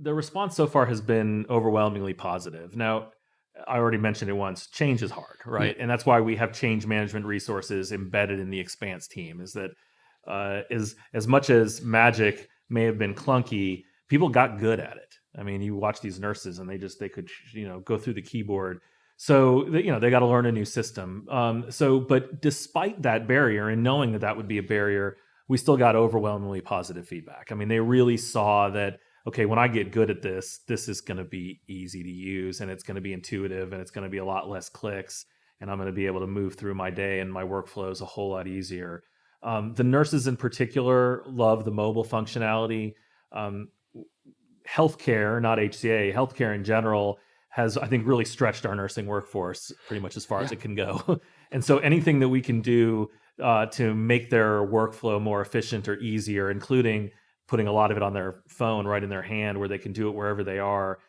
the response so far has been overwhelmingly positive. Now, I already mentioned it once, change is hard, Yeah. right? And that's why we have change management resources embedded in the Expanse team, is that as much as magic may have been clunky, people got good at it. I mean, you watch these nurses and they could, go through the keyboard. So, they got to learn a new system. But despite that barrier and knowing that that would be a barrier, we still got overwhelmingly positive feedback. I mean, they really saw that, okay, when I get good at this, this is going to be easy to use and it's going to be intuitive and it's going to be a lot less clicks and I'm going to be able to move through my day and my workflows a whole lot easier. The nurses in particular love the mobile functionality. Um, Healthcare, not HCA, healthcare in general has, I think, really stretched our nursing workforce pretty much as far as Yeah. it can go. And so anything that we can do to make their workflow more efficient or easier, including putting a lot of it on their phone right in their hand where they can do it wherever they are,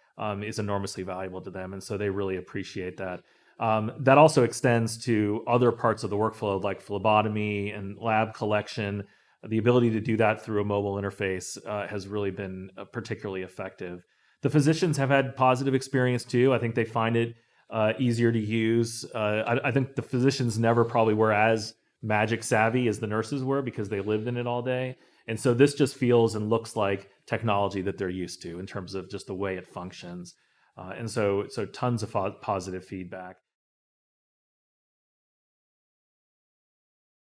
is enormously valuable to them. And so they really appreciate that. That also extends to other parts of the workflow like phlebotomy and lab collection. The ability to do that through a mobile interface has really been particularly effective. The physicians have had positive experience too. I think they find it easier to use. I think the physicians never probably were as magic savvy as the nurses were because they lived in it all day. And so this just feels and looks like technology that they're used to in terms of just the way it functions. And so tons of positive feedback.